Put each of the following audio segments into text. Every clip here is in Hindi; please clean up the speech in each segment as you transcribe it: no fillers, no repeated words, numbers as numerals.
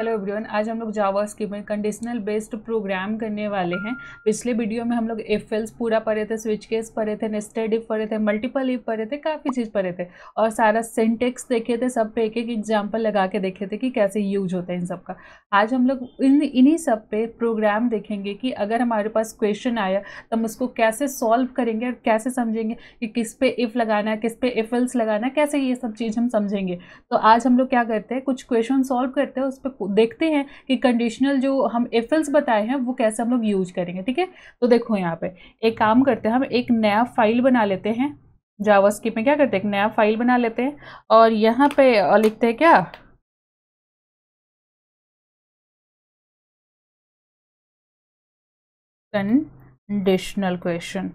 हेलो एवरीवन, आज हम लोग जावास्क्रिप्ट में कंडीशनल बेस्ड प्रोग्राम करने वाले हैं। पिछले वीडियो में हम लोग इफ एल्स पूरा पढ़े थे, स्विच केस पढ़े थे, नेस्टेड इफ पढ़े थे, मल्टीपल इफ पढ़े थे, काफ़ी चीज़ पढ़े थे और सारा सिंटेक्स देखे थे। सब पे एक एक एग्जाम्पल लगा के देखे थे कि कैसे यूज होता है इन सब का। आज हम लोग इन्हीं सब पे प्रोग्राम देखेंगे कि अगर हमारे पास क्वेश्चन आया तो हम उसको कैसे सॉल्व करेंगे और कैसे समझेंगे कि किस पे इफ़ लगाना है, किस पे इफ एल्स लगाना है, कैसे ये सब चीज़ हम समझेंगे। तो आज हम लोग क्या करते हैं, कुछ क्वेश्चन सॉल्व करते हैं, उस पर देखते हैं कि कंडीशनल जो हम इफ एल्स बताए हैं वो कैसे हम लोग यूज करेंगे। ठीक है, तो देखो यहाँ पे एक काम करते हैं, हम एक नया फाइल बना लेते हैं। जावास्क्रिप्ट में क्या करते हैं, एक नया फाइल बना लेते हैं और यहाँ पे लिखते हैं क्या, कंडीशनल क्वेश्चन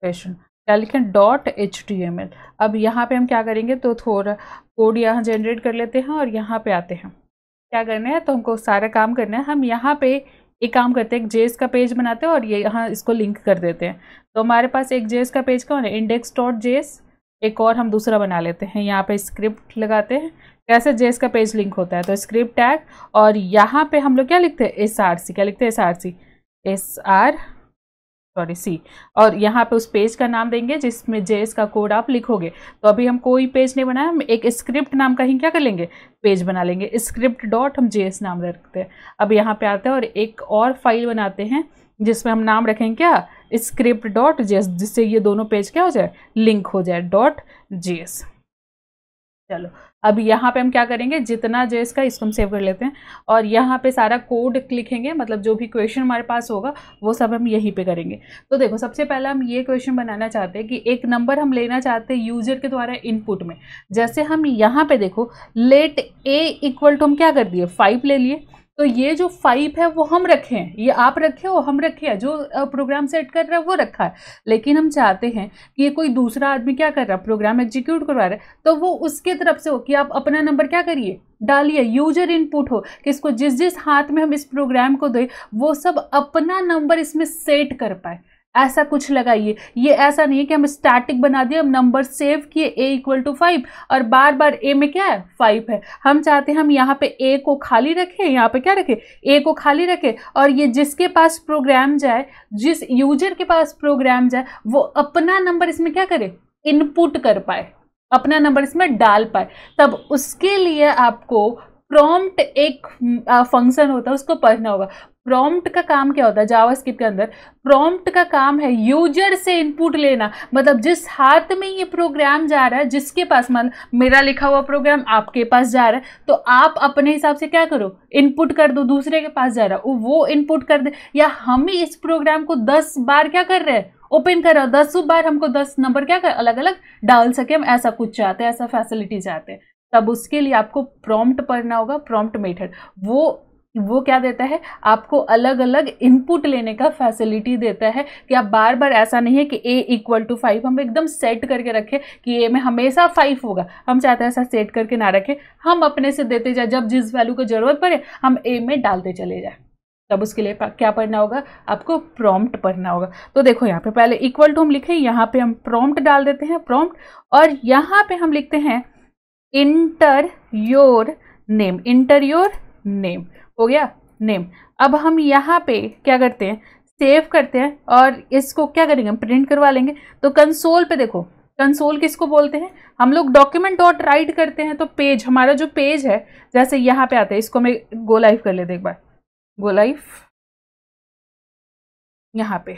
क्या लिखें, .html। अब यहाँ पे हम क्या करेंगे, तो थोड़ा कोड यहाँ जनरेट कर लेते हैं और यहाँ पे आते हैं। क्या करना है, तो हमको सारा काम करना है। हम यहाँ पे एक काम करते हैं, एक जेएस का पेज बनाते हैं और ये यहाँ इसको लिंक कर देते हैं। तो हमारे पास एक जेएस का पेज कौन है, index.js। एक और हम दूसरा बना लेते हैं, यहाँ पे स्क्रिप्ट लगाते हैं। कैसे जेएस का पेज लिंक होता है, तो स्क्रिप्ट टैग और यहाँ पे हम लोग क्या लिखते हैं, SRC। क्या लिखते हैं, SRC और यहाँ पे उस पेज का नाम देंगे जिसमें जेएस का कोड आप लिखोगे। तो अभी हम कोई पेज नहीं बनाया, हम एक स्क्रिप्ट नाम का ही क्या कर लेंगे, पेज बना लेंगे। स्क्रिप्ट डॉट हम जेएस नाम रखते हैं। अब यहाँ पे आते हैं और एक और फाइल बनाते हैं जिसमें हम नाम रखेंगे क्या, स्क्रिप्ट डॉट जेएस, जिससे ये दोनों पेज क्या हो जाए, लिंक हो जाए, .js। चलो अब यहाँ पे हम क्या करेंगे, जितना जेएस का इसको हम सेव कर लेते हैं और यहाँ पे सारा कोड लिखेंगे, मतलब जो भी क्वेश्चन हमारे पास होगा वो सब हम यहीं पे करेंगे। तो देखो, सबसे पहले हम ये क्वेश्चन बनाना चाहते हैं कि एक नंबर हम लेना चाहते हैं यूजर के द्वारा इनपुट में। जैसे हम यहाँ पे देखो, लेट a इक्वल टू हम क्या कर दिए, 5 ले लिए। तो ये जो 5 है वो हम रखे हैं, ये आप रखे हो, हम रखे हैं, जो प्रोग्राम सेट कर रहा है वो रखा है। लेकिन हम चाहते हैं कि ये कोई दूसरा आदमी क्या कर रहा है, प्रोग्राम एग्जीक्यूट करवा रहा है, तो वो उसके तरफ से हो कि आप अपना नंबर क्या करिए, डालिए। यूजर इनपुट हो कि इसको जिस जिस हाथ में हम इस प्रोग्राम को दें वो सब अपना नंबर इसमें सेट कर पाए, ऐसा कुछ लगाइए। ये ऐसा नहीं है कि हम स्टैटिक बना दिए, हम नंबर सेव किए a इक्वल टू 5 और बार बार a में क्या है, 5 है। हम चाहते हैं हम यहाँ पे a को खाली रखें, यहाँ पे क्या रखें, a को खाली रखें और ये जिसके पास प्रोग्राम जाए, जिस यूजर के पास प्रोग्राम जाए, वो अपना नंबर इसमें क्या करे, इनपुट कर पाए, अपना नंबर इसमें डाल पाए। तब उसके लिए आपको प्रॉम्प्ट एक फंक्शन होता है, उसको पढ़ना होगा। प्रॉम्प्ट का काम क्या होता है जावास्क्रिप्ट के अंदर, प्रॉम्प्ट का काम है यूजर से इनपुट लेना। मतलब जिस हाथ में ये प्रोग्राम जा रहा है, जिसके पास, मतलब मेरा लिखा हुआ प्रोग्राम आपके पास जा रहा है, तो आप अपने हिसाब से क्या करो, इनपुट कर दो। दूसरे के पास जा रहा है वो इनपुट कर दे, या हम ही इस प्रोग्राम को 10 बार क्या कर रहे हैं, ओपन कर रहा है, 10 बार हमको 10 नंबर क्या कर अलग अलग डाल सके, हम ऐसा कुछ चाहते हैं, ऐसा फैसिलिटी चाहते हैं। तब उसके लिए आपको प्रॉम्प्ट पढ़ना होगा। प्रॉम्प्ट मेथड वो क्या देता है, आपको अलग अलग इनपुट लेने का फैसिलिटी देता है कि आप बार बार, ऐसा नहीं है कि a इक्वल टू 5 हम एकदम सेट करके रखें कि a में हमेशा 5 होगा। हम चाहते हैं ऐसा सेट करके ना रखें, हम अपने से देते जाए, जब जिस वैल्यू को जरूरत पड़े हम a में डालते चले जाए। तब उसके लिए क्या पढ़ना होगा, आपको प्रॉम्प्ट पढ़ना होगा। तो देखो यहाँ पे पहले इक्वल टू हम लिखे, यहाँ पे हम प्रॉम्प्ट डाल देते हैं, प्रॉम्प्ट, और यहाँ पे हम लिखते हैं inter your name. Inter your name हो गया, नेम। अब हम यहाँ पे क्या करते हैं, सेव करते हैं और इसको क्या करेंगे, हम प्रिंट करवा लेंगे। तो कंसोल पे देखो, कंसोल किसको बोलते हैं, हम लोग डॉक्यूमेंट डॉट राइट करते हैं तो पेज, हमारा जो पेज है, जैसे यहाँ पे आते हैं, इसको मैं गो लाइव कर लेते एक बार, गो लाइव। यहाँ पे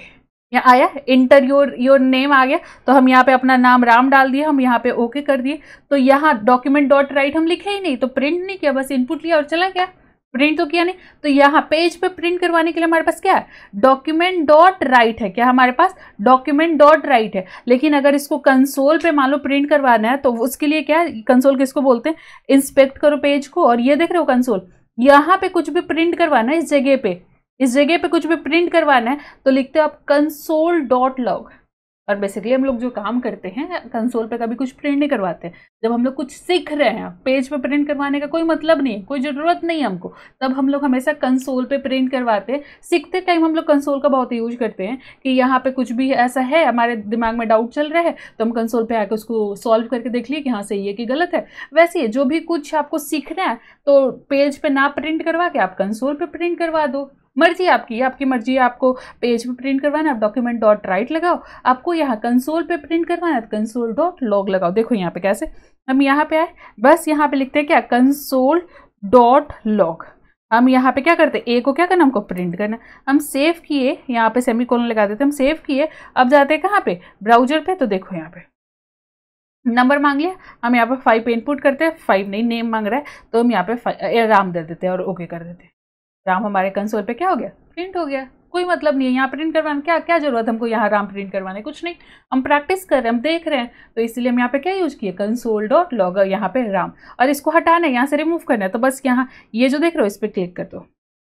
यहाँ आया इंटर योर नेम आ गया, तो हम यहाँ पे अपना नाम राम डाल दिए, हम यहाँ पे ओके कर दिए। तो यहाँ डॉक्यूमेंट डॉट राइट हम लिखे ही नहीं, तो प्रिंट नहीं किया, बस इनपुट लिया और चला गया, प्रिंट तो किया नहीं। तो यहाँ पेज पे प्रिंट करवाने के लिए हमारे पास क्या है, डॉक्यूमेंट डॉट राइट है। क्या हमारे पास डॉक्यूमेंट डॉट राइट है। लेकिन अगर इसको कंसोल पे मान लो प्रिंट करवाना है, तो उसके लिए क्या है, कंसोल किसको बोलते हैं, इंस्पेक्ट करो पेज को, और ये देख रहे हो कंसोल, यहाँ पे कुछ भी प्रिंट करवाना है, इस जगह पे कुछ भी प्रिंट करवाना है, तो लिखते हो आप कंसोल डॉट लॉग। और बेसिकली हम लोग जो काम करते हैं कंसोल पे कभी कुछ प्रिंट नहीं करवाते। जब हम लोग कुछ सीख रहे हैं, पेज पे प्रिंट करवाने का कोई मतलब नहीं है, कोई ज़रूरत नहीं है हमको, तब हम लोग हमेशा कंसोल पे प्रिंट करवाते हैं। सीखते टाइम हम लोग कंसोल का बहुत यूज करते हैं कि यहाँ पे कुछ भी ऐसा है, हमारे दिमाग में डाउट चल रहा है, तो हम कंसोल पे आकर उसको सॉल्व करके देख लिए कि हाँ सही है कि गलत है। वैसे ही जो भी कुछ आपको सीखना है तो पेज पे ना प्रिंट करवा के आप कंसोल पे प्रिंट करवा दो। मर्जी आपकी मर्जी है, आपको पेज पे प्रिंट करवाना है आप डॉक्यूमेंट डॉट राइट लगाओ, आपको यहाँ कंसोल पे प्रिंट करवाना है कंसोल डॉट लॉग लगाओ। देखो यहाँ पे कैसे हम यहाँ पे आए, बस यहाँ पे लिखते हैं क्या, कंसोल डॉट लॉग। हम यहाँ पे क्या करते हैं, ए को क्या करना, हमको प्रिंट करना। हम सेव किए, यहाँ पे सेमीकोलन लगा देते, हम सेव किए। अब जाते हैं कहाँ पे, ब्राउजर पे, तो देखो यहाँ पे नंबर मांग लिया, हम यहाँ पे 5 इनपुट करते हैं, 5 नहीं नेम मांग रहा है, तो हम यहाँ पे राम दे देते हैं और ओके कर देते हैं। राम हमारे कंसोल पे क्या हो गया, प्रिंट हो गया। कोई मतलब नहीं है यहाँ प्रिंट करवाने, क्या जरूरत हमको यहाँ राम प्रिंट करवाने, कुछ नहीं, हम प्रैक्टिस कर रहे हैं, हम देख रहे हैं, तो इसलिए हम यहाँ पे क्या यूज किए, कंसोल डॉट लॉग, यहाँ पे राम। और इसको हटाना है, यहाँ से रिमूव करना है, तो बस यहाँ ये जो देख रहे हो इस पर क्लिक कर दो,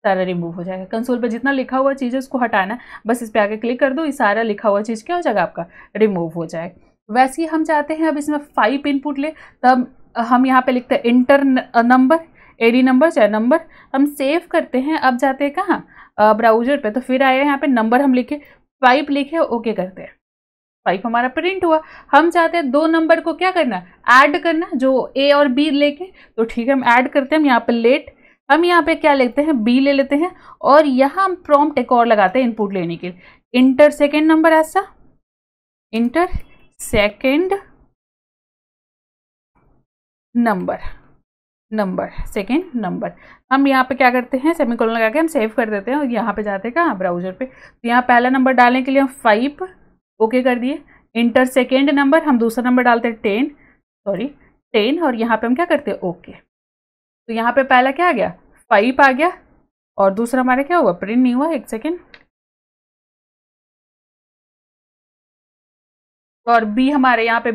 सारा रिमूव हो जाएगा। कंसोल पे जितना लिखा हुआ चीज़ है उसको हटाना है, बस इस पर आगे क्लिक कर दो, ये सारा लिखा हुआ चीज़ क्या हो जाएगा, आपका रिमूव हो जाएगा। वैसे ही हम चाहते हैं अब इसमें 5 इनपुट ले, तब हम यहाँ पे लिखते हैं इंटर नंबर, एडी नंबर चाहे नंबर, हम सेव करते हैं। अब जाते हैं कहाँ, ब्राउजर पे, तो फिर आए यहाँ पे नंबर हम लिखे 5 लिखे, ओके करते हैं, 5 हमारा प्रिंट हुआ। हम चाहते हैं 2 नंबर को क्या करना, ऐड करना, जो ए और बी लेके, तो ठीक है हम ऐड करते हैं। हम यहाँ पे लेट, हम यहाँ पे क्या लेते हैं, बी ले लेते हैं, और यहाँ हम प्रॉम्प्ट एक और लगाते हैं इनपुट लेने के लिए, इंटर सेकेंड नंबर, ऐसा inter second number second number. हम यहाँ पे क्या करते हैं, सेमीकोलन लगा के हम सेव कर देते हैं, और यहाँ पे जाते हैं कहाँ, ब्राउजर पे, तो यहाँ पहला नंबर डालने के लिए हम 5 ओके कर दिए। इंटर सेकेंड नंबर, हम दूसरा नंबर डालते हैं 10, और यहाँ पे हम क्या करते हैं, ओके। तो यहाँ पे पहला क्या आ गया, 5 आ गया, और दूसरा हमारा क्या हुआ, प्रिंट नहीं हुआ, 1 सेकेंड। और बी हमारे यहाँ पे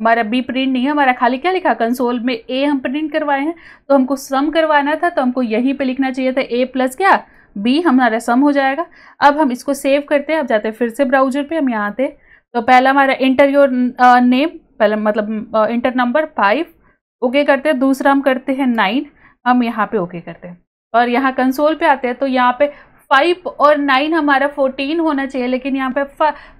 हमारा बी प्रिंट नहीं है, हमारा खाली क्या लिखा, कंसोल में ए हम प्रिंट करवाए हैं, तो हमको सम करवाना था, तो हमको यहीं पे लिखना चाहिए था ए प्लस क्या, बी, हमारा सम हो जाएगा। अब हम इसको सेव करते हैं। अब जाते हैं फिर से ब्राउजर पे, हम यहाँ आते, तो पहला हमारा इंटर योर नेम, पहला मतलब इंटर नंबर 5 ओके करते हैं, दूसरा हम करते हैं 9, हम यहाँ पे ओके करते हैं, और यहाँ कंसोल पे आते हैं, तो यहाँ पे 5 और 9 हमारा 14 होना चाहिए, लेकिन यहाँ पे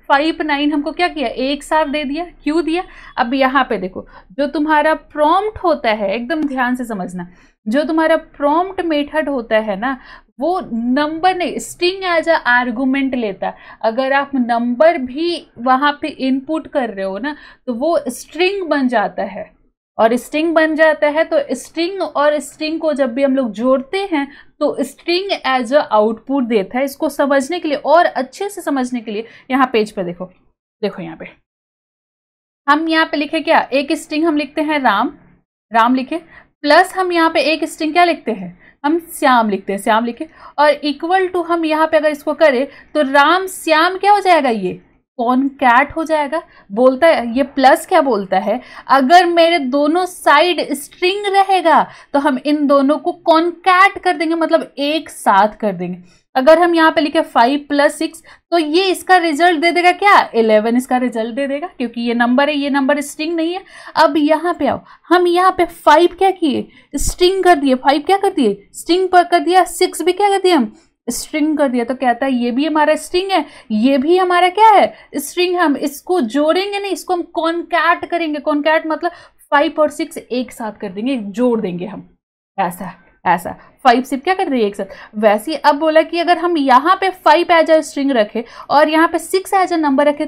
5 9 हमको क्या किया, एक साथ दे दिया, क्यों दिया। अब यहाँ पे देखो, जो तुम्हारा प्रॉम्प्ट होता है, एकदम ध्यान से समझना, जो तुम्हारा प्रॉम्प्ट मेथड होता है ना, वो नंबर नहीं, स्ट्रिंग एज अ आर्गुमेंट लेता है। अगर आप नंबर भी वहाँ पे इनपुट कर रहे हो ना, तो वो स्ट्रिंग बन जाता है, और स्ट्रिंग बन जाता है, तो स्ट्रिंग और स्ट्रिंग को जब भी हम लोग जोड़ते हैं तो स्ट्रिंग एज अ आउटपुट देता है। इसको समझने के लिए और अच्छे से समझने के लिए यहाँ पेज पे देखो यहाँ पे हम यहाँ पे लिखे क्या, एक स्ट्रिंग हम लिखते हैं राम लिखे, प्लस हम यहाँ पे एक स्ट्रिंग क्या लिखते हैं, हम श्याम लिखते हैं, श्याम लिखे, और इक्वल टू हम यहाँ पे अगर इसको करें तो राम श्याम क्या हो जाएगा, ये कॉनकैट हो जाएगा। बोलता है ये प्लस क्या बोलता है, अगर मेरे दोनों साइड स्ट्रिंग रहेगा तो हम इन दोनों को कॉनकैट कर देंगे, मतलब एक साथ कर देंगे। अगर हम यहाँ पे लिखे 5 + 6 तो ये इसका रिजल्ट दे देगा क्या, 11 इसका रिजल्ट दे देगा, क्योंकि ये नंबर है, ये नंबर स्ट्रिंग नहीं है। अब यहाँ पे आओ, हम यहाँ पे 5 क्या किए, स्ट्रिंग कर दिए, 5 क्या कर दिए, स्ट्रिंग पर कर दिया, 6 भी क्या कर दिया, हम स्ट्रिंग कर दिया। तो कहता है ये भी हमारा स्ट्रिंग है, ये भी हमारा क्या है, स्ट्रिंग। हम इसको जोड़ेंगे नहीं, इसको हम कॉनकैट करेंगे। कॉनकैट मतलब 5 और 6 एक साथ कर देंगे, जोड़ देंगे हम, ऐसा 5 सिर्फ क्या कर रही है एक साथ। वैसे अब बोला कि अगर हम यहाँ पे 5 एज अ स्ट्रिंग रखे और यहाँ पे 6 एज अ नंबर रखे,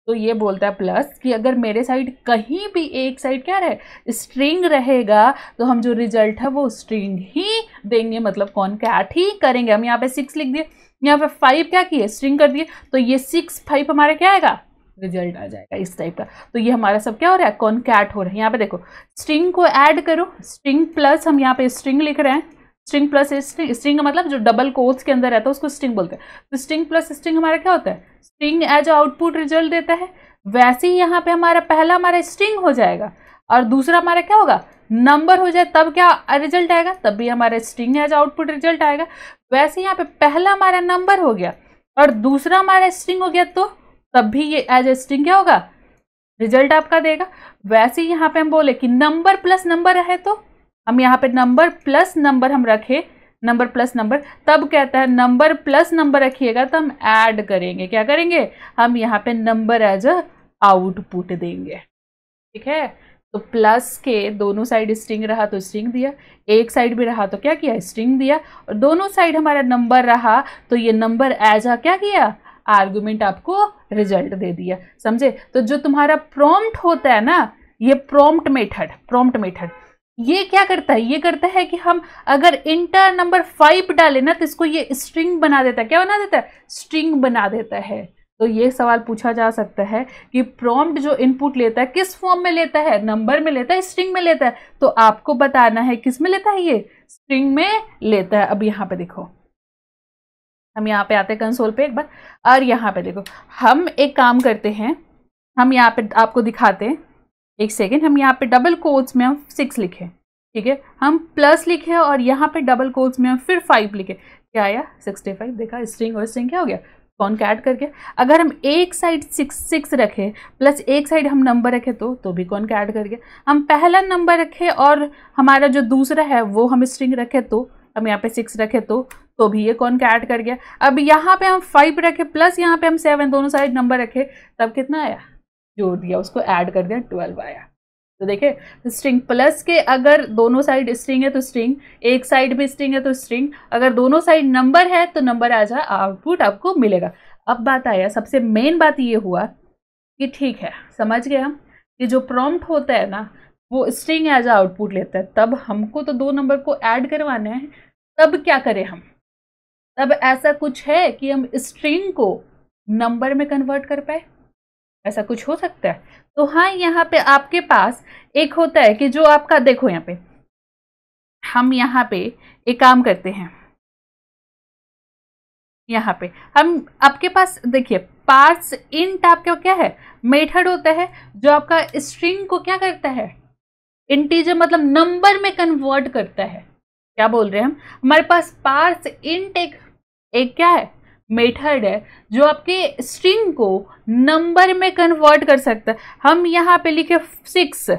तो ये बोलता है प्लस कि अगर मेरे साइड कहीं भी एक साइड क्या रहे, स्ट्रिंग रहेगा, तो हम जो रिजल्ट है वो स्ट्रिंग ही देंगे, मतलब कॉनकैट ही करेंगे। हम यहाँ पे 6 लिख दिए, यहाँ पे 5 क्या किए, स्ट्रिंग कर दिए, तो ये 6 5 हमारा क्या आएगा, रिजल्ट आ जाएगा इस टाइप का। तो ये हमारा सब क्या हो रहा है, कॉनकैट हो रहा है। यहाँ पे देखो स्ट्रिंग को ऐड करो, स्ट्रिंग प्लस, हम यहाँ पे स्ट्रिंग लिख रहे हैं, स्ट्रिंग प्लस स्ट्रिंग का मतलब जो डबल कोट्स के अंदर रहता है उसको स्ट्रिंग बोलते हैं। तो स्ट्रिंग प्लस स्ट्रिंग हमारा क्या होता है, स्ट्रिंग एज आउटपुट रिजल्ट देता है। वैसे ही यहाँ पे हमारा स्ट्रिंग हो जाएगा और दूसरा हमारा क्या होगा, नंबर हो जाए, तब क्या रिजल्ट आएगा, तब भी हमारा स्ट्रिंग एज आउटपुट रिजल्ट आएगा। वैसे यहाँ पे पहला हमारा नंबर हो गया और दूसरा हमारा स्ट्रिंग हो गया, तो तब भी ये एज ए स्ट्रिंग क्या होगा, रिजल्ट आपका देगा। वैसे ही यहाँ पे हम बोले कि नंबर प्लस नंबर है, तो हम यहाँ पे नंबर प्लस नंबर हम रखे, नंबर प्लस नंबर, तब कहता है नंबर प्लस नंबर रखिएगा तो हम ऐड करेंगे, क्या करेंगे, हम यहाँ पे नंबर एज अ आउटपुट देंगे। ठीक है, तो प्लस के दोनों साइड स्ट्रिंग रहा तो स्ट्रिंग दिया, एक साइड भी रहा तो क्या किया, स्ट्रिंग दिया, और दोनों साइड हमारा नंबर रहा तो ये नंबर एज अ क्या किया, आर्गुमेंट आपको रिजल्ट दे दिया। समझे? तो जो तुम्हारा प्रॉम्प्ट होता है ना, ये प्रॉम्प्ट मेथड ये क्या करता है, ये करता है कि हम अगर इंटर नंबर 5 डालें ना तो इसको ये स्ट्रिंग बना देता है। क्या बना देता है, स्ट्रिंग बना देता है। तो ये सवाल पूछा जा सकता है कि प्रॉम्प्ट जो इनपुट लेता है किस फॉर्म में लेता है, नंबर में लेता है, स्ट्रिंग में लेता है, तो आपको बताना है किस में लेता है, ये स्ट्रिंग में लेता है। अब यहाँ पे देखो, हम यहाँ पे आते हैं कंसोल पे एक बार, और यहाँ पे देखो हम एक काम करते हैं, हम यहाँ पे आपको दिखाते हैं, एक सेकेंड, हम यहाँ पे डबल कोट्स में हम 6 लिखे, ठीक है, हम प्लस लिखे और यहाँ पे डबल कोट्स में हम फिर 5 लिखे, क्या आया 65। देखा, स्ट्रिंग और स्ट्रिंग क्या हो गया, कॉन्कैट करके। अगर हम एक साइड 6 रखे प्लस एक साइड हम नंबर रखे तो भी कॉन्कैट करके। हम पहला नंबर रखे और हमारा जो दूसरा है वो हम स्ट्रिंग रखे तो हम यहाँ पे 6 रखे तो भी ये कॉन्कैट कर गया। अब यहाँ पे हम 5 रखे प्लस यहाँ पे हम 7, दोनों साइड नंबर रखे, तब कितना आया, जोड़ दिया, उसको ऐड कर दिया, 12 आया। तो देखिए, स्ट्रिंग प्लस के अगर दोनों साइड स्ट्रिंग है तो स्ट्रिंग, एक साइड भी स्ट्रिंग है तो स्ट्रिंग, अगर दोनों साइड नंबर है तो नंबर आ जाए, आउटपुट आपको मिलेगा। अब बात आया, सबसे मेन बात ये हुआ कि ठीक है, समझ गए हम कि जो प्रॉम्प्ट होता है ना वो स्ट्रिंग एज आउटपुट लेता है, तब हमको तो 2 नंबर को ऐड करवाना है, तब क्या करें हम, तब ऐसा कुछ है कि हम स्ट्रिंग को नंबर में कन्वर्ट कर पाए, ऐसा कुछ हो सकता है? तो हाँ, यहाँ पे आपके पास एक होता है कि जो आपका, देखो यहाँ पे हम यहाँ पे एक काम करते हैं, यहाँ पे हम आपके पास देखिए पार्स इंट आपका क्या है, मेथड होता है जो आपका स्ट्रिंग को क्या करता है, इंटीजर मतलब नंबर में कन्वर्ट करता है। क्या बोल रहे हैं हम, हमारे पास पार्स इंट एक क्या है, मेथड है जो आपके स्ट्रिंग को नंबर में कन्वर्ट कर सकता है। हम यहाँ पे लिखे 6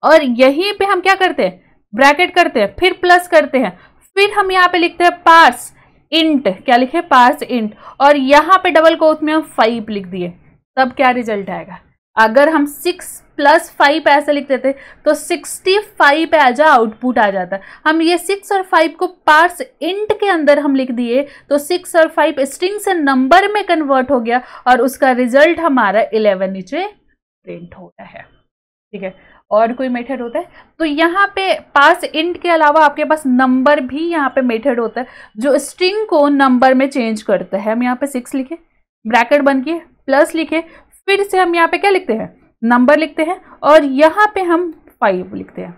और यहीं पे हम क्या करते हैं, ब्रैकेट करते हैं, फिर प्लस करते हैं, फिर हम यहाँ पे लिखते हैं पार्स इंट, क्या लिखे, पार्स इंट, और यहाँ पे डबल कोट में हम 5 लिख दिए, तब क्या रिजल्ट आएगा। अगर हम 6 + 5 ऐसे लिख देते तो 65 एज आउटपुट आ जाता। हम ये 6 और 5 को पार्स इंट के अंदर हम लिख दिए तो 6 और 5 स्ट्रिंग से नंबर में कन्वर्ट हो गया और उसका रिजल्ट हमारा 11 नीचे प्रिंट हो रहा है। ठीक है, और कोई मेथड होता है तो यहाँ पे पार्स इंट के अलावा आपके पास नंबर भी यहाँ पे मेथड होता है जो स्ट्रिंग को नंबर में चेंज करता है। हम यहाँ पे 6 लिखे, ब्रैकेट बंद किए, प्लस लिखे, फिर से हम यहाँ पे क्या लिखते हैं, नंबर लिखते हैं, और यहाँ पे हम 5 लिखते हैं।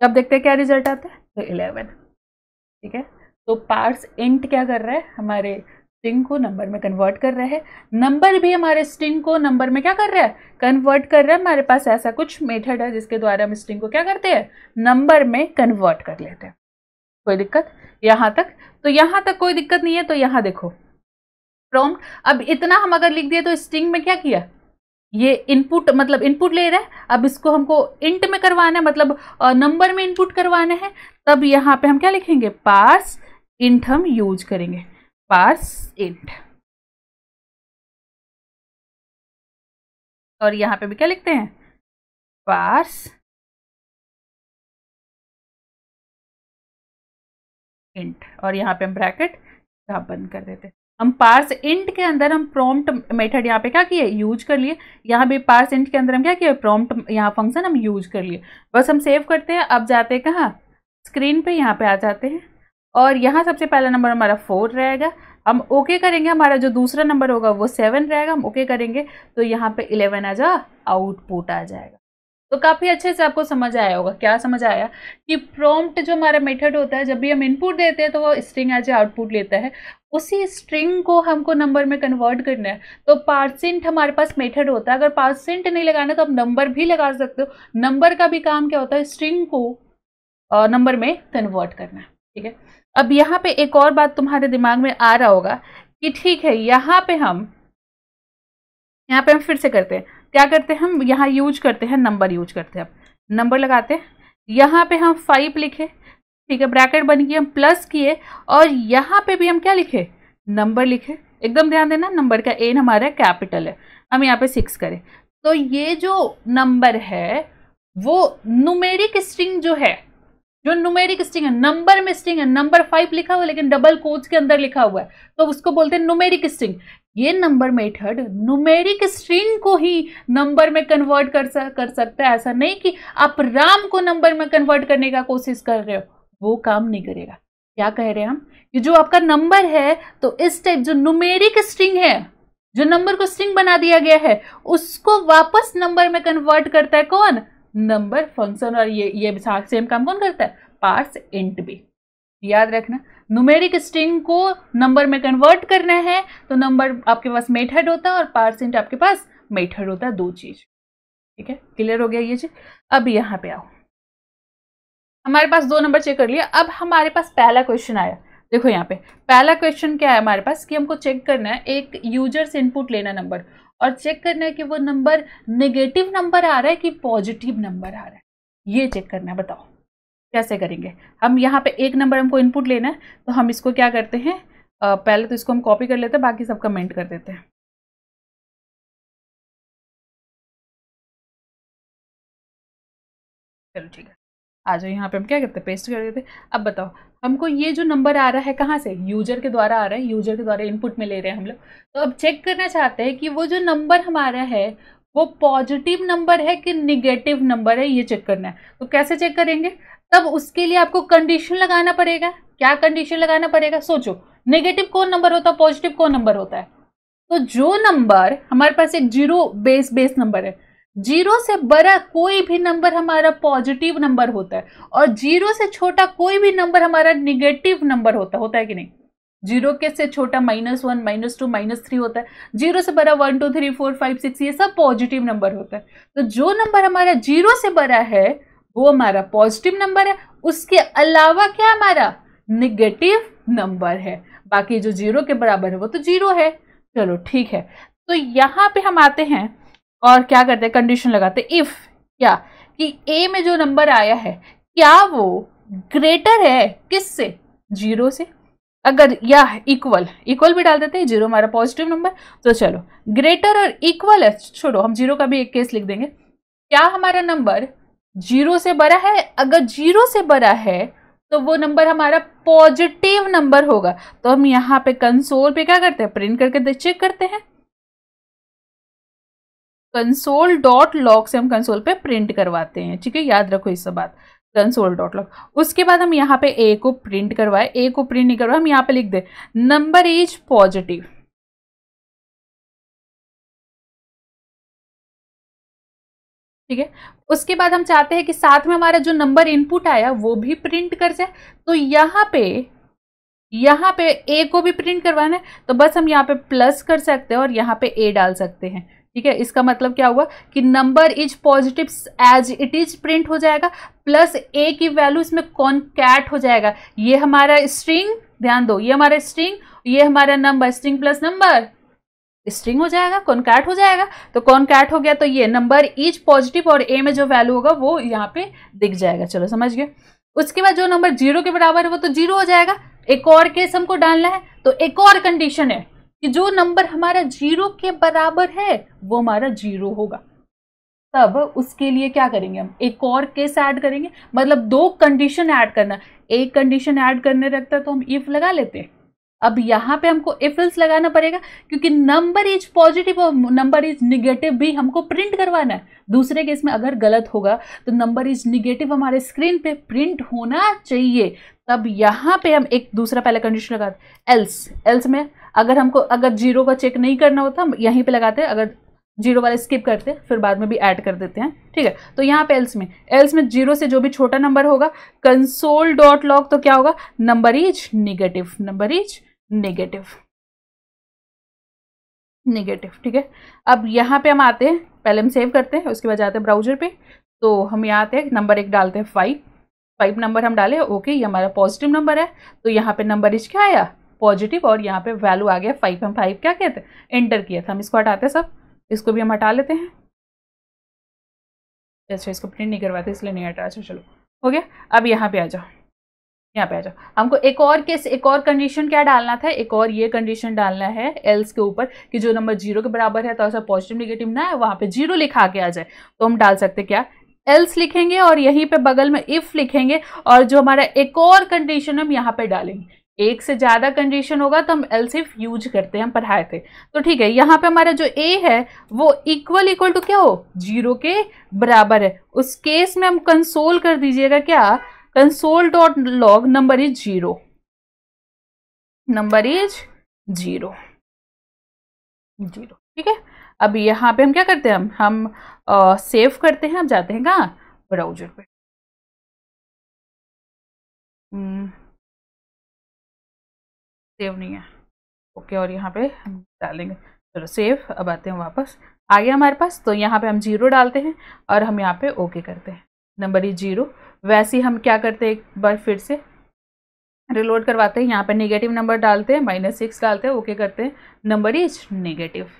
अब देखते हैं क्या रिजल्ट आता है, तो 11। ठीक है, तो पार्स इंट क्या कर रहा है, हमारे स्ट्रिंग को नंबर में कन्वर्ट कर रहा है, नंबर भी हमारे स्ट्रिंग को नंबर में क्या कर रहा है, कन्वर्ट कर रहा है। हमारे पास ऐसा कुछ मेथड है जिसके द्वारा हम स्ट्रिंग को क्या करते हैं, नंबर में कन्वर्ट कर लेते हैं। कोई दिक्कत यहाँ तक? तो यहाँ तक कोई दिक्कत नहीं है। तो यहाँ देखो प्रॉम्प्ट, अब इतना हम अगर लिख दिए तो स्ट्रिंग में क्या किया, ये इनपुट मतलब इनपुट ले रहा है, अब इसको हमको इंट में करवाना है, मतलब नंबर में इनपुट करवाना है, तब यहाँ पे हम क्या लिखेंगे, पार्स इंट हम यूज करेंगे, पार्स इंट। और यहाँ पे भी क्या लिखते हैं, पार्स इंट, और यहाँ पे हम ब्रैकेट बंद कर देते हैं। हम पार्स इंट के अंदर हम प्रॉम्प्ट मेथड यहाँ पे क्या किए, यूज कर लिए। यहाँ भी पार्स इंट के अंदर हम क्या किए, प्रॉम्प्ट यहाँ फंक्शन हम यूज कर लिए। बस हम सेव करते हैं। अब जाते हैं कहाँ, स्क्रीन पे, यहाँ पे आ जाते हैं और यहाँ सबसे पहला नंबर हमारा 4 रहेगा। हम ओके करेंगे, हमारा जो दूसरा नंबर होगा वो 7 रहेगा, हम ओके करेंगे तो यहाँ पे 11 आ जा आउटपुट आ जाएगा। तो काफ़ी अच्छे से आपको समझ आया होगा। क्या समझ आया कि प्रॉम्प्ट जो हमारा मेथड होता है, जब भी हम इनपुट देते हैं तो वो स्ट्रिंग एज आउटपुट लेता है, उसी स्ट्रिंग को हमको नंबर में कन्वर्ट करना है। तो पार्सेंट हमारे पास मेथड होता है। अगर पार्सेंट नहीं लगाना तो आप नंबर भी लगा सकते हो। नंबर का भी काम क्या होता है, स्ट्रिंग को नंबर में कन्वर्ट करना। ठीक है, अब यहाँ पे एक और बात तुम्हारे दिमाग में आ रहा होगा कि ठीक है, यहाँ पे हम यहाँ पे हम फिर से करते हैं, क्या करते हैं हम यहाँ यूज करते हैं नंबर यूज करते हैं। अब नंबर लगाते हैं, यहाँ पे हम 5 लिखे, ठीक है, ब्रैकेट बन गई, हम प्लस किए और यहाँ पे भी हम क्या लिखे, नंबर लिखे। एकदम ध्यान देना, नंबर का एन हमारा कैपिटल है, हम यहाँ पे 6 करें तो ये जो नंबर है वो न्यूमेरिक स्ट्रिंग जो है, जो न्यूमेरिक स्ट्रिंग है, नंबर में स्ट्रिंग है, नंबर 5 लिखा हुआ है लेकिन डबल कोट्स के अंदर लिखा हुआ है, तो उसको बोलते हैं न्यूमेरिक स्ट्रिंग। ये नंबर मेथड न्यूमेरिक स्ट्रिंग को ही नंबर में कन्वर्ट कर सकता है। ऐसा नहीं कि आप राम को नंबर में कन्वर्ट करने का कोशिश कर रहे हो, वो काम नहीं करेगा। क्या कह रहे हैं हम कि जो आपका नंबर है तो इस टाइप जो न्यूमेरिक स्ट्रिंग है, जो नंबर को स्ट्रिंग बना दिया गया है, उसको वापस नंबर में कन्वर्ट करता है कौन, नंबर फंक्शन। और ये सेम काम कौन करता है, पार्स इंट भी। याद रखना, न्यूमेरिक स्ट्रिंग को नंबर में कन्वर्ट करना है तो नंबर आपके पास मेथड होता है और पार्स इंट आपके पास मेथड होता है, दो चीज। ठीक है, क्लियर हो गया ये चीज। अब यहाँ पे आओ, हमारे पास 2 नंबर चेक कर लिया। अब हमारे पास पहला क्वेश्चन आया, देखो यहाँ पे पहला क्वेश्चन क्या है हमारे पास कि हमको चेक करना है, एक यूजर से इनपुट लेना नंबर और चेक करना है कि वो नंबर नेगेटिव नंबर आ रहा है कि पॉजिटिव नंबर आ रहा है, ये चेक करना है। बताओ कैसे करेंगे हम। यहाँ पे एक नंबर हमको इनपुट लेना है तो हम इसको क्या करते हैं, पहले तो इसको हम कॉपी कर लेते हैं, बाकी सब कमेंट कर देते हैं। चलो ठीक है, आ जाओ यहाँ पे हम क्या करते हैं, पेस्ट कर देते हैं। अब बताओ हमको ये जो नंबर आ रहा है कहाँ से, यूजर के द्वारा आ रहा है, यूजर के द्वारा इनपुट में ले रहे हैं हम लोग। तो अब चेक करना चाहते हैं कि वो जो नंबर हमारा है वो पॉजिटिव नंबर है कि निगेटिव नंबर है, ये चेक करना है। तो कैसे चेक करेंगे, तब उसके लिए आपको कंडीशन लगाना पड़ेगा। क्या कंडीशन लगाना पड़ेगा, सोचो, नेगेटिव कौन नंबर होता है, पॉजिटिव कौन नंबर होता है। तो जो नंबर हमारे पास एक जीरो बेस नंबर है, जीरो से बड़ा कोई भी नंबर हमारा पॉजिटिव नंबर होता है और जीरो से छोटा कोई भी नंबर हमारा निगेटिव नंबर होता है कि नहीं। जीरो के से छोटा -1, -2, -3 होता है, जीरो से बड़ा 1, 2, 3, 4, 5, 6, ये सब पॉजिटिव नंबर होता है। तो जो नंबर हमारा जीरो से बड़ा है वो हमारा पॉजिटिव नंबर है, उसके अलावा क्या हमारा निगेटिव नंबर है, बाकी जो जीरो के बराबर है वो तो जीरो है। चलो ठीक है, तो यहां पे हम आते हैं और क्या करते हैं, कंडीशन लगाते हैं। इफ क्या कि ए में जो नंबर आया है क्या वो ग्रेटर है किससे, जीरो से, अगर या इक्वल भी डाल देते हैं, जीरो हमारा पॉजिटिव नंबर। तो चलो ग्रेटर और इक्वल है, छोड़ो हम जीरो का भी एक केस लिख देंगे। क्या हमारा नंबर जीरो से बड़ा है, अगर जीरो से बड़ा है तो वो नंबर हमारा पॉजिटिव नंबर होगा। तो हम यहाँ पे कंसोल पे क्या करते हैं, प्रिंट करके चेक करते हैं। कंसोल डॉट लॉग से हम कंसोल पे प्रिंट करवाते हैं, ठीक है, याद रखो इस बात, कंसोल डॉट लॉग। उसके बाद हम यहाँ पे ए को प्रिंट करवाए, ए को प्रिंट नहीं करवाए, हम यहाँ पे लिख दे नंबर इज पॉजिटिव। ठीक है, उसके बाद हम चाहते हैं कि साथ में हमारा जो नंबर इनपुट आया वो भी प्रिंट कर जाए। तो यहाँ पे ए को भी प्रिंट करवाना है, तो बस हम यहाँ पे प्लस कर सकते हैं और यहाँ पे ए डाल सकते हैं। ठीक है, इसका मतलब क्या हुआ कि number is positive as it is print हो जाएगा, प्लस ए की वैल्यू इसमें कॉनकैट हो जाएगा। ये हमारा स्ट्रिंग, ध्यान दो, ये हमारा स्ट्रिंग, ये हमारा number, string plus number string हो जाएगा, कॉनकैट हो जाएगा। तो कॉनकैट हो गया तो ये नंबर इज पॉजिटिव और ए में जो वैल्यू होगा वो यहाँ पे दिख जाएगा। चलो समझ गए। उसके बाद जो नंबर जीरो के बराबर है वो तो जीरो हो जाएगा। एक और केस हमको डालना है, तो एक और कंडीशन है कि जो नंबर हमारा जीरो के बराबर है वो हमारा जीरो होगा। तब उसके लिए क्या करेंगे, हम एक और केस ऐड करेंगे, मतलब 2 कंडीशन ऐड करना। एक कंडीशन ऐड करने रखता तो हम इफ लगा लेते, अब यहाँ पे हमको इफ एल्स लगाना पड़ेगा क्योंकि नंबर इज पॉजिटिव और नंबर इज निगेटिव भी हमको प्रिंट करवाना है। दूसरे केस में अगर गलत होगा तो नंबर इज निगेटिव हमारे स्क्रीन पे प्रिंट होना चाहिए। तब यहाँ पे हम एक दूसरा पहले कंडीशन लगाते, एल्स में अगर जीरो का चेक नहीं करना होता हम यहीं पे लगाते हैं, अगर जीरो वाले स्किप करते फिर बाद में भी ऐड कर देते हैं। ठीक है, तो यहाँ पे एल्स में जीरो से जो भी छोटा नंबर होगा कंसोल डॉट लॉग, तो क्या होगा, number is negative, number is negative. ठीक है, अब यहाँ पे हम आते हैं, पहले हम सेव करते हैं, उसके बाद जाते हैं ब्राउजर पे। तो हम यहाँ आते हैं, नंबर 1 डालते हैं 5 नंबर हम डाले, ओके, ये हमारा पॉजिटिव नंबर है। तो यहाँ पे नंबर इज क्या आया, पॉजिटिव, और यहाँ पे वैल्यू आ गया 5। हम 5 क्या कहते हैं, एंटर किया था। हम इसको हटाते हैं सब, इसको भी हम हटा लेते हैं। अच्छा, इसको प्रिंट नहीं करवाते इसलिए नहीं हटा। अच्छा चलो हो गया। अब यहाँ पे आ जाओ, यहाँ पे आ जाओ। हमको एक और केस, एक और कंडीशन क्या डालना था, एक और ये कंडीशन डालना है एल्स के ऊपर कि जो नंबर 0 के बराबर है तो ऐसा पॉजिटिव निगेटिव ना है, वहां पे 0 लिखा के आ जाए। तो हम डाल सकते क्या, एल्स लिखेंगे और यहीं पे बगल में इफ लिखेंगे, और जो हमारा एक और कंडीशन हम यहाँ पे डालेंगे। एक से ज्यादा कंडीशन होगा तो हम एल्स इफ यूज करते हैं, हम पढ़ाए थे। तो ठीक है, यहाँ पे हमारा जो ए है वो इक्वल टू क्या हो, 0 के बराबर है। उस केस में हम कंसोल कर दीजिएगा क्या, console dot log number is 0, number is 0, 0। ठीक है, अब यहाँ पे हम क्या करते हैं, हम सेव करते हैं। अब जाते हैं कहाँ, ब्राउजर पे। सेव नहीं है, ओके। और यहाँ पे हम डालेंगे, चलो सेव। अब आते हैं वापस, आ गया हमारे पास। तो यहाँ पे हम 0 डालते हैं और हम यहाँ पे ओके करते हैं, नंबर इज 0। वैसे ही हम क्या करते हैं, एक बार फिर से रिलोड करवाते हैं। यहाँ पे नेगेटिव नंबर डालते हैं, -6 डालते हैं, ओके करते हैं, नंबर इज नेगेटिव।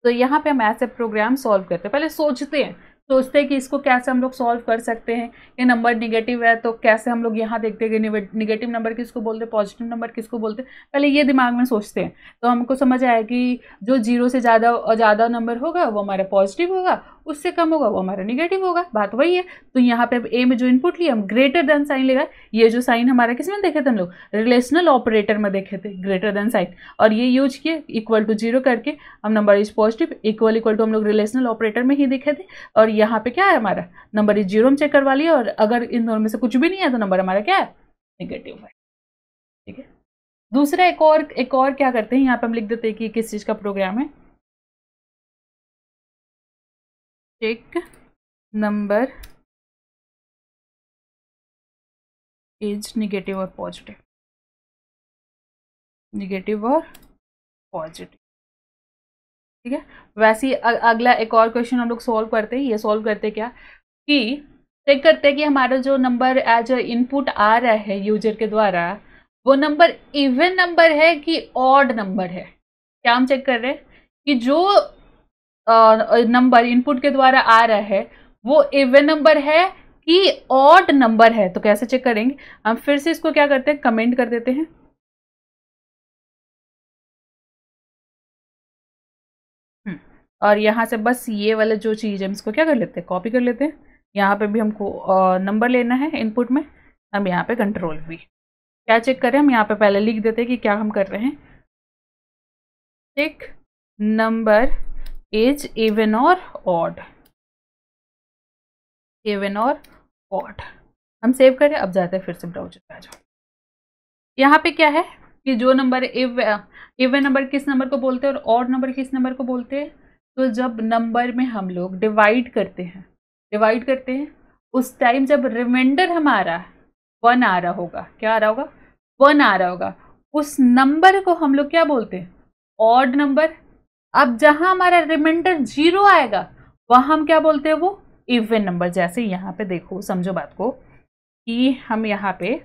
तो यहाँ पे हम ऐसे प्रोग्राम सॉल्व करते हैं। पहले सोचते हैं कि इसको कैसे हम लोग सॉल्व कर सकते हैं। ये नंबर निगेटिव है तो कैसे हम लोग यहाँ देखते हैं कि निगेटिव नंबर किसको बोलते हैं, पॉजिटिव नंबर किसको बोलते हैं, पहले ये दिमाग में सोचते हैं। तो हमको समझ आया कि जो 0 से ज़्यादा नंबर होगा वो हमारा पॉजिटिव होगा, उससे कम होगा वो हमारा निगेटिव होगा। बात वही है। तो यहाँ पे ए में जो इनपुट लिया हम ग्रेटर देन साइन लेगा। ये जो साइन हमारा किस में देखे थे हम लोग, रिलेशनल ऑपरेटर में देखे थे, ग्रेटर देन साइन, और ये यूज किए इक्वल टू 0 करके हम number is positive, equal to हम लोग रिलेशनल ऑपरेटर में ही देखे थे। और यहाँ पे क्या है हमारा, नंबर इज 0 हम चेक करवा लिया, और अगर इन दोनों में से कुछ भी नहीं है तो नंबर हमारा क्या है, नेगेटिव है। ठीक है, दूसरा एक और क्या करते हैं, यहाँ पे हम लिख देते हैं कि किस चीज का प्रोग्राम है। चेक नंबर इज नेगेटिव और पॉजिटिव, नेगेटिव और पॉजिटिव। ठीक है, वैसे ही अगला एक और क्वेश्चन हम लोग सॉल्व करते हैं। ये सॉल्व करते क्या कि चेक करते हैं कि हमारा जो नंबर एज इनपुट आ रहा है यूजर के द्वारा, वो नंबर इवन नंबर है कि ऑड नंबर है। क्या हम चेक कर रहे हैं कि जो नंबर इनपुट के द्वारा आ रहा है वो इवन नंबर है कि ऑड नंबर है। तो कैसे चेक करेंगे, हम फिर से इसको क्या करते हैं, कमेंट कर देते हैं। और यहाँ से बस ये वाला जो चीज़ है इसको क्या कर लेते हैं, कॉपी कर लेते हैं। यहाँ पे भी हमको नंबर लेना है इनपुट में, हम यहाँ पे कंट्रोल भी क्या चेक करें, हम यहाँ पे पहले लिख देते हैं कि क्या हम कर रहे हैं। चेक नंबर इज इवन और ऑड, इवन और ऑड। हम सेव करें, अब जाते हैं फिर से ब्राउजर पे आ जाओ। यहाँ पे क्या है कि जो नंबर इवन नंबर किस नंबर को बोलते हैं और ऑड नंबर किस नंबर को बोलते हैं। तो जब नंबर में हम लोग डिवाइड करते हैं उस टाइम जब रिमाइंडर हमारा 1 आ रहा होगा, क्या आ रहा होगा, 1 आ रहा होगा, उस नंबर को हम लोग क्या बोलते हैं, ऑड नंबर। अब जहां हमारा रिमाइंडर 0 आएगा वहां हम क्या बोलते हैं, वो इवन नंबर। जैसे यहाँ पे देखो, समझो बात को कि हम यहाँ पे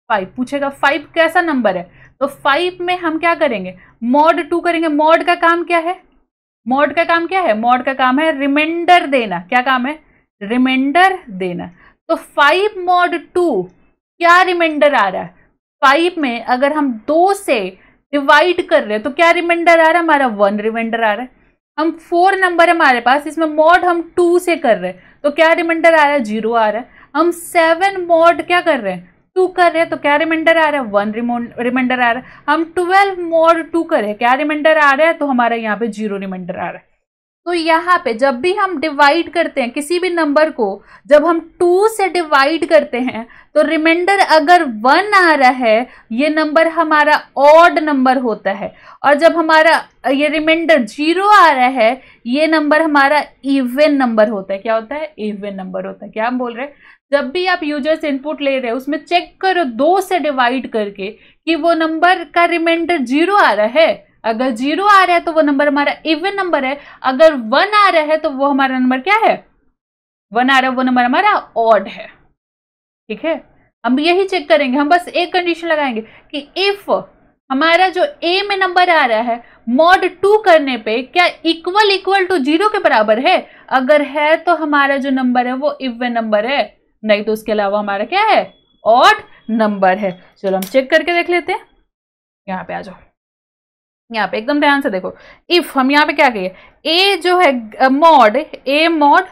5 पूछेगा, 5 कैसा नंबर है, तो 5 में हम क्या करेंगे, मॉड 2 करेंगे। मॉड का काम क्या है, मॉड का काम क्या है, मॉड का काम है रिमाइंडर देना। क्या काम है, रिमाइंडर देना। तो 5 मॉड 2 क्या रिमाइंडर आ रहा है, 5 में अगर हम 2 से डिवाइड कर रहे हैं तो क्या रिमाइंडर आ रहा है, हमारा 1 रिमाइंडर आ रहा है। हम 4 नंबर है हमारे पास, इसमें मॉड हम 2 से कर रहे हैं तो क्या रिमाइंडर आ रहा है, 0 आ रहा है। हम 7 मॉड क्या कर रहे हैं, 2 कर रहे हैं तो क्या रिमाइंडर आ रहा है, 1 रिमाइंडर आ रहा है। हम 12 मॉड 2 कर रहे हैं, क्या रिमाइंडर आ रहा है, तो हमारा यहाँ पे 0 रिमाइंडर आ रहा है। तो यहाँ पे जब भी हम डिवाइड करते हैं किसी भी नंबर को, जब हम 2 से डिवाइड करते हैं तो रिमाइंडर अगर 1 आ रहा है, ये नंबर हमारा ऑड नंबर होता है। और जब हमारा ये रिमाइंडर 0 आ रहा है, ये नंबर हमारा इवन नंबर होता है। क्या होता है, इवन नंबर होता है। क्या हम बोल रहे हैं, जब भी आप यूजर से इनपुट ले रहे हैं उसमें चेक करो 2 से डिवाइड करके कि वो नंबर का रिमाइंडर 0 आ रहा है। अगर 0 आ रहा है तो वो नंबर हमारा इवन नंबर है, अगर 1 आ रहा है तो वो हमारा नंबर क्या है, 1 आ रहा है वो नंबर हमारा ऑड है। ठीक है, हम यही चेक करेंगे। हम बस एक कंडीशन लगाएंगे कि इफ हमारा जो ए में नंबर आ रहा है मॉड 2 करने पे क्या इक्वल टू 0 के बराबर है? अगर है तो हमारा जो नंबर है वो इवन नंबर है, नहीं तो उसके अलावा हमारा क्या है? ऑड नंबर है। चलो हम चेक करके देख लेते हैं। यहाँ पे आ जाओ, यहाँ पे एकदम ध्यान से देखो। इफ हम यहाँ पे क्या कहिए, ए जो है मॉड ए मॉड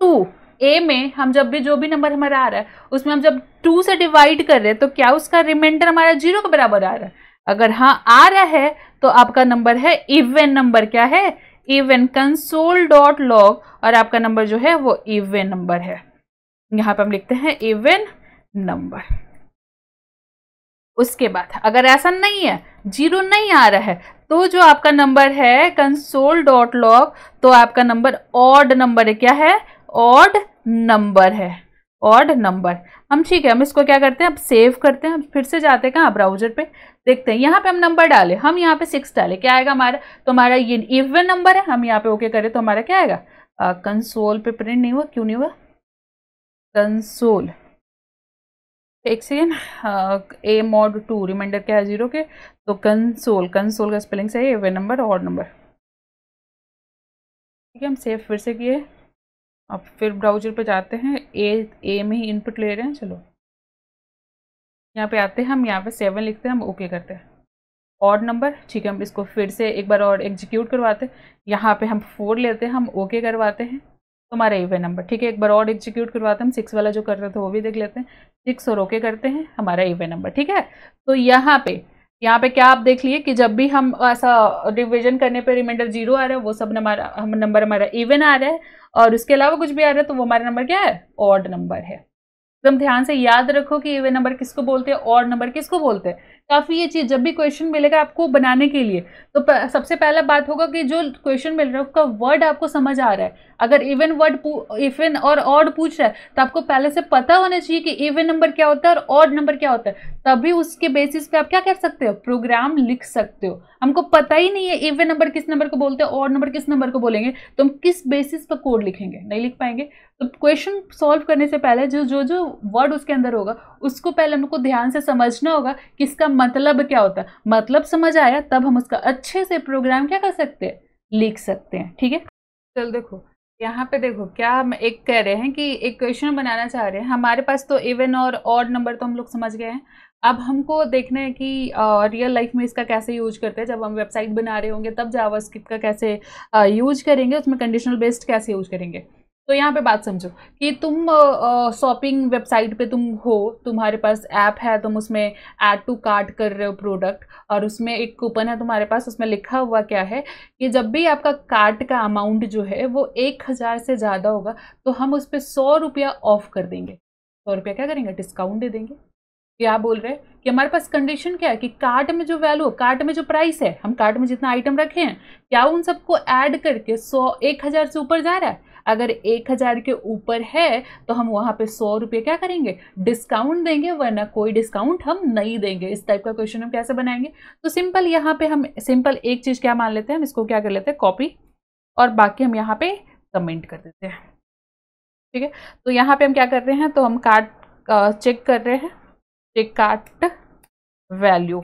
2, ए में हम जब भी जो भी नंबर हमारा आ रहा है उसमें हम जब 2 से डिवाइड कर रहे हैं तो क्या उसका रिमाइंडर हमारा 0 के बराबर आ रहा है? अगर हाँ आ रहा है तो आपका नंबर है इवन नंबर। क्या है? इवन कंसोल डॉट लॉग, और आपका नंबर जो है वो इवन नंबर है। यहाँ पे हम लिखते हैं इवन नंबर। उसके बाद अगर ऐसा नहीं है, 0 नहीं आ रहा है, तो जो आपका नंबर है कंसोल डॉट लॉग, तो आपका नंबर ऑड नंबर है। क्या है? ऑड नंबर है, ऑड नंबर। हम ठीक है, हम इसको क्या करते हैं, अब सेव करते हैं। फिर से जाते हैं कहाँ, ब्राउजर पे, देखते हैं। यहाँ पे हम नंबर डाले, हम यहाँ पे 6 डाले, क्या आएगा हमारा? तो हमारा ये इवन नंबर है। हम यहाँ पे ओके करें तो हमारा क्या आएगा? कंसोल पे प्रिंट नहीं हुआ, क्यों नहीं हुआ? कंसोल, एक सेकेंड, ए मॉड 2 रिमाइंडर क्या है 0 के, तो कंसोल, कंसोल का स्पेलिंग सही है, इवन नंबर ऑड नंबर। ठीक है, हम सेव फिर से किए। अब फिर ब्राउजर पे जाते हैं, ए में ही इनपुट ले रहे हैं। चलो यहाँ पे आते हैं, हम यहाँ पे 7 लिखते हैं, हम ओके करते हैं। ऑड नंबर, ठीक है, हम इसको फिर से एक बार और एग्जीक्यूट करवाते हैं। यहाँ पे हम 4 लेते हैं, हम ओके करवाते हैं, तो हमारा इवन नंबर। ठीक है, एक बार और एग्जीक्यूट करवाते हैं, हम 6 वाला जो कर रहे थे वो भी देख लेते हैं। 6 और ओके करते हैं, हमारा इवन नंबर। ठीक है, तो यहाँ पे क्या आप देख लिए कि जब भी हम ऐसा डिवीजन करने पे रिमाइंडर 0 आ रहा है, वो सब नंबर हमारा इवन आ रहा है, और उसके अलावा कुछ भी आ रहा है तो वो हमारा नंबर क्या है? ऑड नंबर है। एकदम ध्यान से याद रखो कि इवन नंबर किसको बोलते हैं, ऑड नंबर किसको बोलते हैं। काफी ये चीज, जब भी क्वेश्चन मिलेगा आपको बनाने के लिए, तो सबसे पहला बात होगा कि जो क्वेश्चन मिल रहा है उसका वर्ड आपको समझ आ रहा है। अगर इवन और ऑड पूछ रहा है तो आपको पहले से पता होना चाहिए कि इवन नंबर क्या होता है और ऑड नंबर क्या होता है, तभी उसके बेसिस पे आप क्या कर सकते हो? प्रोग्राम लिख सकते हो। हमको पता ही नहीं है इवन नंबर किस नंबर को बोलते हैं, ऑड नंबर किस नंबर को बोलेंगे, तो हम किस बेसिस पर कोड लिखेंगे? नहीं लिख पाएंगे। तो क्वेश्चन सॉल्व करने से पहले जो वर्ड उसके अंदर होगा उसको पहले हमको ध्यान से समझना होगा कि इसका मतलब क्या होता है। मतलब समझ आया तब हम उसका अच्छे से प्रोग्राम क्या कर सकते हैं? लिख सकते हैं। ठीक है, चल देखो यहाँ पे, देखो क्या हम एक कह रहे हैं कि एक क्वेश्चन बनाना चाह रहे हैं। हमारे पास तो इवन और ऑड नंबर तो हम लोग समझ गए हैं। अब हमको देखना है कि रियल लाइफ में इसका कैसे यूज करते हैं। जब हम वेबसाइट बना रहे होंगे तब जावास्क्रिप्ट का कैसे यूज करेंगे, उसमें कंडीशनल बेस्ड कैसे यूज करेंगे। तो यहाँ पे बात समझो कि तुम शॉपिंग वेबसाइट पे तुम हो, तुम्हारे पास ऐप है, तुम उसमें ऐड टू कार्ट कर रहे हो प्रोडक्ट, और उसमें एक कूपन है तुम्हारे पास, उसमें लिखा हुआ क्या है कि जब भी आपका कार्ट का अमाउंट जो है वो 1000 से ज़्यादा होगा तो हम उस पर 100 रुपया ऑफ कर देंगे। 100 रुपया क्या करेंगे? डिस्काउंट दे देंगे। क्या बोल रहे हैं कि हमारे पास कंडीशन क्या है कि कार्ट में जो वैल्यू, कार्ट में जो प्राइस है, हम कार्ट में जितना आइटम रखे हैं क्या उन सबको ऐड करके 1000 से ऊपर जा रहा है? अगर 1000 के ऊपर है तो हम वहां पे 100 रुपये क्या करेंगे? डिस्काउंट देंगे, वरना कोई डिस्काउंट हम नहीं देंगे। इस टाइप का क्वेश्चन हम कैसे बनाएंगे? तो सिंपल यहाँ पे हम सिंपल एक चीज क्या मान लेते हैं, हम इसको क्या कर लेते हैं? कॉपी, और बाकी हम यहाँ पे कमेंट कर देते हैं। ठीक है, तो यहाँ पे हम क्या कर रहे हैं, तो हम कार्ट चेक कर रहे हैं, चेक कार्ट वैल्यू।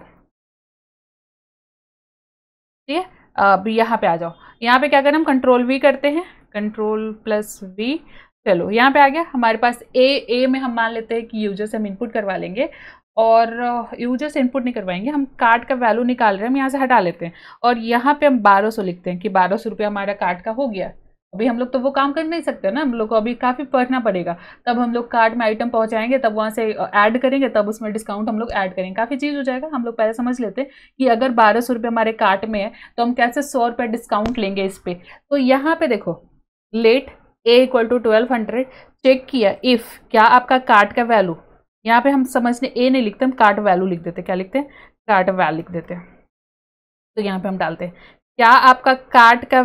ठीक है, अब यहाँ पे आ जाओ। यहाँ पे क्या करें, हम कंट्रोल वी करते हैं, कंट्रोल प्लस वी। चलो यहाँ पे आ गया हमारे पास ए में हम मान लेते हैं कि यूजर से हम इनपुट करवा लेंगे, और यूजर से इनपुट नहीं करवाएंगे, हम कार्ड का वैल्यू निकाल रहे हैं, हम यहाँ से हटा लेते हैं, और यहाँ पे हम 1200 लिखते हैं कि 1200 रुपया हमारा कार्ड का हो गया। अभी हम लोग तो वो काम कर नहीं सकते ना, हम लोग को अभी काफ़ी पढ़ना पड़ेगा। तब हम लोग कार्ड में आइटम पहुंचाएंगे, तब वहाँ से ऐड करेंगे, तब उसमें डिस्काउंट हम लोग ऐड करेंगे, काफ़ी चीज़ हो जाएगा। हम लोग पहले समझ लेते हैं कि अगर 1200 रुपये हमारे कार्ट में है तो हम कैसे 100 रुपये डिस्काउंट लेंगे इस पर। तो यहाँ पे देखो, let a equal to 1200 check किया, इफ़ क्या आपका कार्ट का वैल्यू, यहाँ पे हम समझने ए नहीं लिखते, हम कार्ट वैल्यू लिख देते। क्या लिखते हैं? कार्ट वैल्यू लिख देते हैं। तो यहाँ पे हम डालते हैं क्या आपका कार्ट का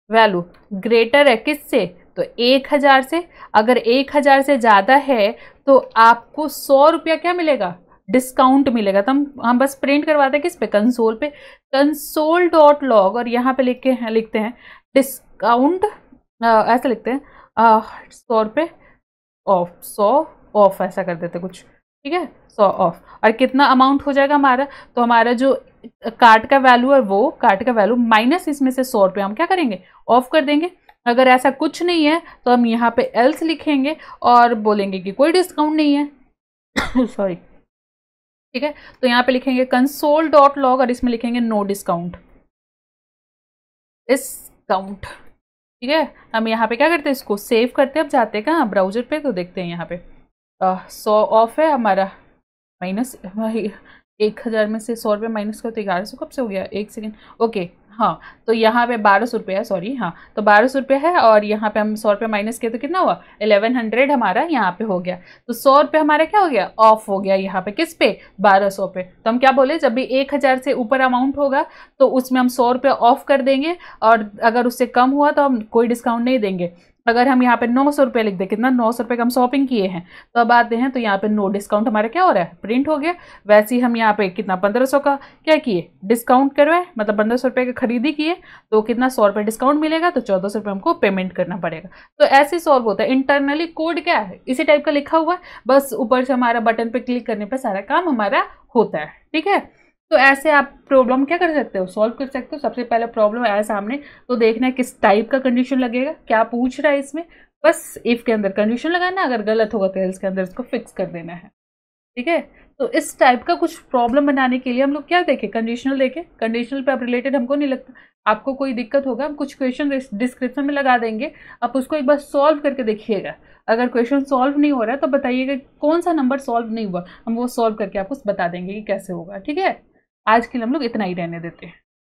वैल्यू ग्रेटर है किससे? तो 1000 से। अगर 1000 से ज़्यादा है तो आपको 100 रुपया क्या मिलेगा? डिस्काउंट मिलेगा। तो हम बस प्रिंट करवाते हैं किस पे? कंसोल पे, कंसोल डॉट लॉग, और यहाँ पे लिखते हैं डिस्काउंट, ऐसा लिखते हैं 100 रुपये ऑफ, 100 ऑफ, ऐसा कर देते कुछ। ठीक है, 100 ऑफ। और कितना अमाउंट हो जाएगा हमारा, तो हमारा जो कार्ट का वैल्यू है वो कार्ट का वैल्यू माइनस इसमें से 100 रुपये हम क्या करेंगे, ऑफ कर देंगे। अगर ऐसा कुछ नहीं है तो हम यहाँ पे एल्स लिखेंगे और बोलेंगे कि कोई डिस्काउंट नहीं है सॉरी, ठीक है। तो यहाँ पे लिखेंगे कंसोल डॉट लॉग और इसमें लिखेंगे नो डिस्काउंट, डिस्काउंट, ठीक है। हम यहाँ पे क्या करते हैं, इसको सेव करते हैं। अब जाते हैं कहाँ, ब्राउजर पे, तो देखते हैं यहाँ पे 100 ऑफ है हमारा, माइनस 1000 में से 100 रुपये माइनस करते 1100 कब से हो गया, एक सेकेंड, ओके हाँ। तो यहाँ पे 1200 रुपये है, सॉरी हाँ, तो 1200 रुपये है और यहाँ पे हम 100 रुपये माइनस किए तो कितना हुआ, 1100 हमारा यहाँ पे हो गया। तो 100 रुपये हमारा क्या हो गया, ऑफ हो गया यहाँ पे, किस पे, 1200 पे। तो हम क्या बोले, जब भी 1000 से ऊपर अमाउंट होगा तो उसमें हम 100 रुपये ऑफ कर देंगे, और अगर उससे कम हुआ तो हम कोई डिस्काउंट नहीं देंगे। अगर हम यहाँ पे 900 रुपये लिख दें, कितना, 900 रुपये का हम शॉपिंग किए हैं, तो अब आते हैं तो यहाँ पे नो डिस्काउंट हमारा क्या हो रहा है, प्रिंट हो गया। वैसे ही हम यहाँ पे कितना 1500 का क्या किए, डिस्काउंट करवाए, मतलब 1500 रुपये की खरीदी किए तो कितना 100 रुपये डिस्काउंट मिलेगा, तो 1400 रुपये हमको पेमेंट करना पड़ेगा। तो ऐसे सॉल्व होता है। इंटरनली कोड क्या है, इसी टाइप का लिखा हुआ है, बस ऊपर से हमारा बटन पे क्लिक करने पर सारा काम हमारा होता है, ठीक है। तो ऐसे आप प्रॉब्लम क्या कर सकते हो, सॉल्व कर सकते हो। सबसे पहले प्रॉब्लम आया सामने तो देखना है किस टाइप का कंडीशन लगेगा, क्या पूछ रहा है इसमें, बस इफ के अंदर कंडीशन लगाना, अगर गलत होगा तो एल्स के अंदर इसको फिक्स कर देना है, ठीक है। तो इस टाइप का कुछ प्रॉब्लम बनाने के लिए हम लोग क्या देखें, कंडीशनल देखें। कंडीशनल पे आप रिलेटेड हमको नहीं लगता आपको कोई दिक्कत होगा, हम कुछ क्वेश्चन डिस्क्रिप्शन में लगा देंगे, आप उसको एक बार सॉल्व करके देखिएगा। अगर क्वेश्चन सॉल्व नहीं हो रहा है तो बताइएगा कौन सा नंबर सॉल्व नहीं हुआ, हम वो सॉल्व करके आपको बता देंगे कि कैसे होगा, ठीक है। आज के लिए हम लोग इतना ही रहने देते हैं।